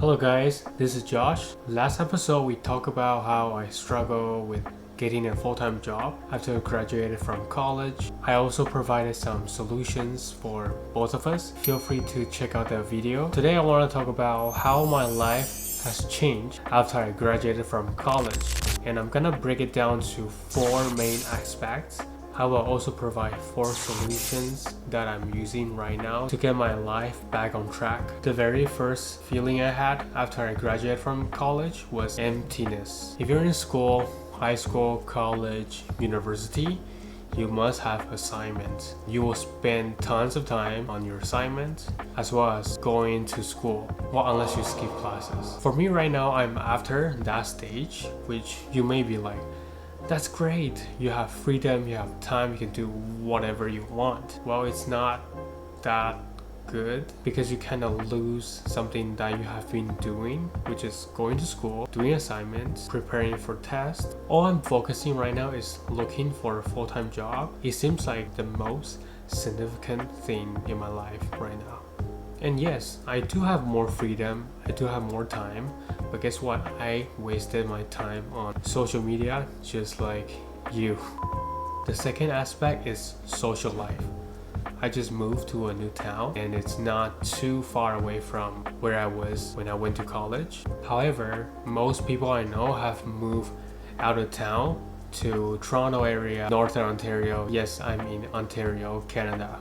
Hello guys, this is Josh. Last episode we talked about how I struggle with getting a full-time job after I graduated from college. I also provided some solutions for both of us. Feel free to check out that video. Today I want to talk about how my life has changed after I graduated from college. And I'm gonna break it down to 4 main aspects. I will also provide 4 solutions that I'm using right now to get my life back on track. The very first feeling I had after I graduated from college was emptiness. If you're in school, high school, college, university, you must have assignments. You will spend tons of time on your assignments as well as going to school, well, unless you skip classes. For me right now, I'm after that stage, which you may be like, that's great, you have freedom, you have time, you can do whatever you want. Well, it's not that good because you kind of lose something that you have been doing, which is going to school, doing assignments, preparing for tests. All I'm focusing right now is looking for a full-time job. It seems like the most significant thing in my life right now. And yes, I do have more freedom, I do have more time, but guess what? I wasted my time on social media just like you. The second aspect is social life. I just moved to a new town and it's not too far away from where I was when I went to college. However, most people I know have moved out of town to Toronto area, Northern Ontario. Yes, I'm in Ontario, Canada.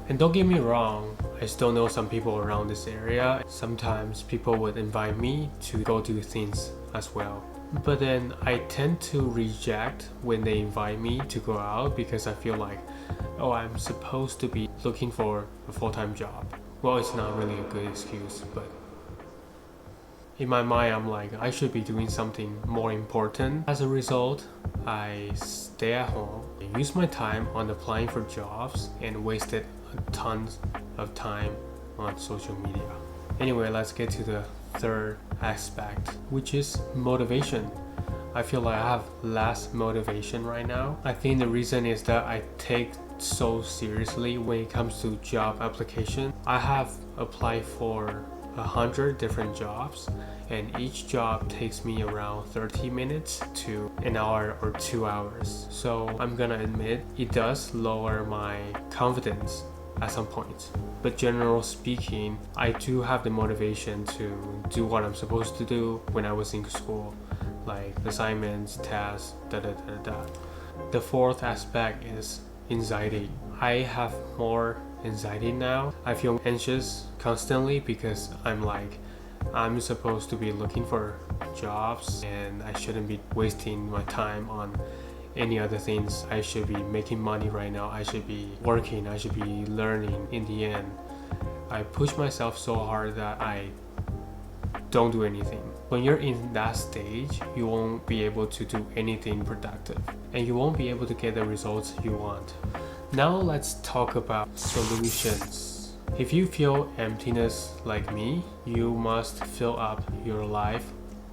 And don't get me wrong, I still know some people around this area. Sometimes people would invite me to go do things as well. But then I tend to reject when they invite me to go out because I feel like, oh, I'm supposed to be looking for a full-time job. Well, it's not really a good excuse, but in my mind, I'm like, I should be doing something more important. As a result, I stay at home, I use my time on applying for jobs and wasted tons of time on social media. Anyway, let's get to the third aspect, which is motivation. I feel like I have less motivation right now. I think the reason is that I take so seriously when it comes to job application. I have applied for 100 different jobs and each job takes me around 30 minutes to an hour or 2 hours. So I'm gonna admit it does lower my confidence at some point. But generally speaking, I do have the motivation to do what I'm supposed to do when I was in school, like assignments, tasks, The fourth aspect is anxiety. I have more anxiety now. I feel anxious constantly because I'm supposed to be looking for jobs and I shouldn't be wasting my time on any other things. I should be making money right now. I should be working. I should be learning. In the end, I push myself so hard that I don't do anything. When you're in that stage, you won't be able to do anything productive and you won't be able to get the results you want. Now let's talk about solutions. If you feel emptiness like me, you must fill up your life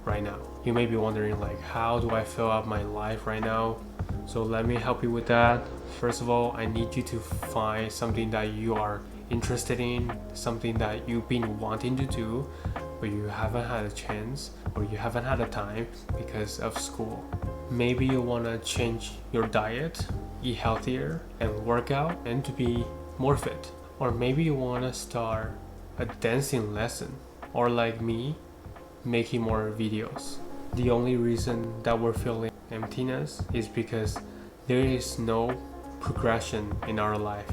right now. You may be wondering like, how do I fill up my life right now? So let me help you with that. First of all, I need you to find something that you are interested in, something that you've been wanting to do, but you haven't had a chance or you haven't had a time because of school. Maybe you want to change your diet, eat healthier, and work out and to be more fit. Or maybe you want to start a dancing lesson, or like me, making more videos. The only reason that we're feeling emptiness is because there is no progression in our life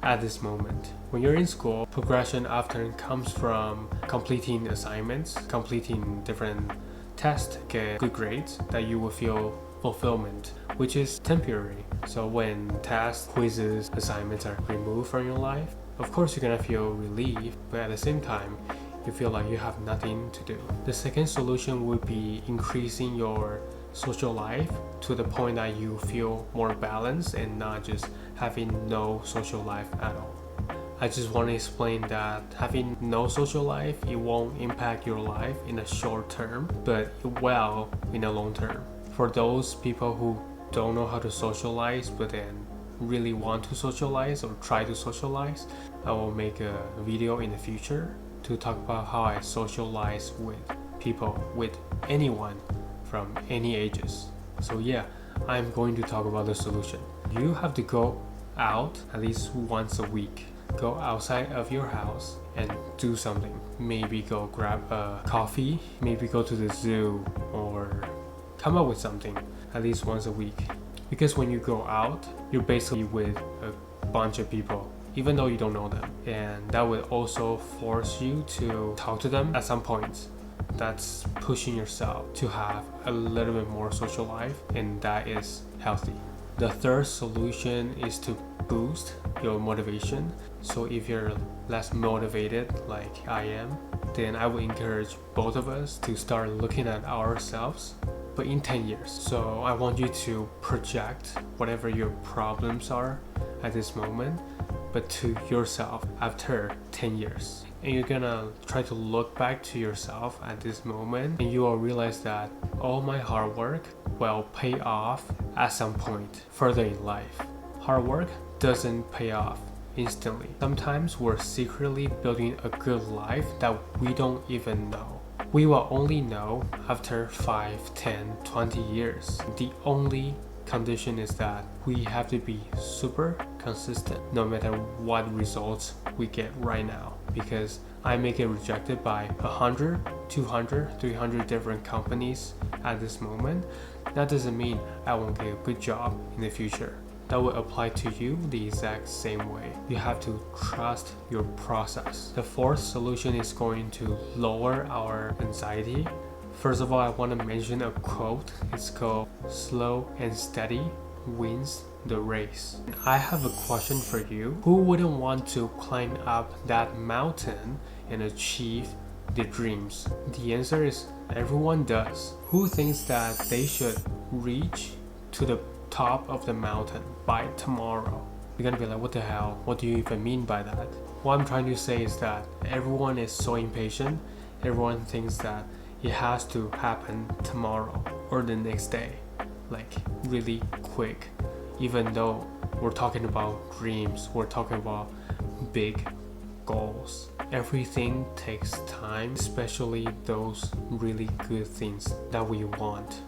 at this moment. When you're in school, progression often comes from completing assignments, completing different tests, get good grades that you will feel fulfillment, which is temporary. So when tests, quizzes, assignments are removed from your life, of course you're gonna feel relief, but at the same time, you feel like you have nothing to do. The second solution would be increasing your social life to the point that you feel more balanced and not just having no social life at all. I just want to explain that having no social life, it won't impact your life in the short term, but it will in the long term. For those people who don't know how to socialize but then really want to socialize or try to socialize, I will make a video in the future to talk about how I socialize with people, with anyone from any ages. So yeah, I'm going to talk about the solution. You have to go out at least once a week. Go outside of your house and do something. Maybe go grab a coffee, maybe go to the zoo, or come up with something at least once a week. Because when you go out, you're basically with a bunch of people, even though you don't know them. And that will also force you to talk to them at some point. That's pushing yourself to have a little bit more social life, and that is healthy. The third solution is to boost your motivation. So if you're less motivated like I am, then I would encourage both of us to start looking at ourselves, but in 10 years. So I want you to project whatever your problems are at this moment, but to yourself after 10 years. And you're gonna try to look back to yourself at this moment, and you will realize that all my hard work will pay off at some point further in life. Hard work doesn't pay off instantly. Sometimes we're secretly building a good life that we don't even know. We will only know after 5, 10, 20 years. The only condition is that we have to be super consistent no matter what results we get right now. Because I may get rejected by 100, 200, 300 different companies at this moment. That doesn't mean I won't get a good job in the future. That will apply to you the exact same way. You have to trust your process. The fourth solution is going to lower our anxiety. First of all, I want to mention a quote. It's called "Slow and steady wins the race." I have a question for you. Who wouldn't want to climb up that mountain and achieve their dreams? The answer is everyone does. Who thinks that they should reach to the top of the mountain by tomorrow? You're gonna be like, what the hell? What do you even mean by that? What I'm trying to say is that everyone is so impatient. Everyone thinks that it has to happen tomorrow or the next day, like really quick. Even though we're talking about dreams, we're talking about big goals. Everything takes time, especially those really good things that we want.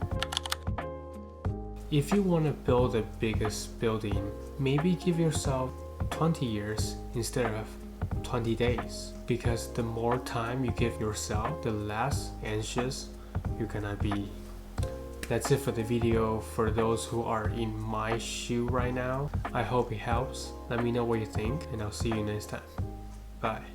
If you want to build the biggest building, maybe give yourself 20 years instead of 20 days. Because the more time you give yourself, the less anxious you're gonna be. That's it for the video. For those who are in my shoe right now, I hope it helps. Let me know what you think, and I'll see you next time. Bye.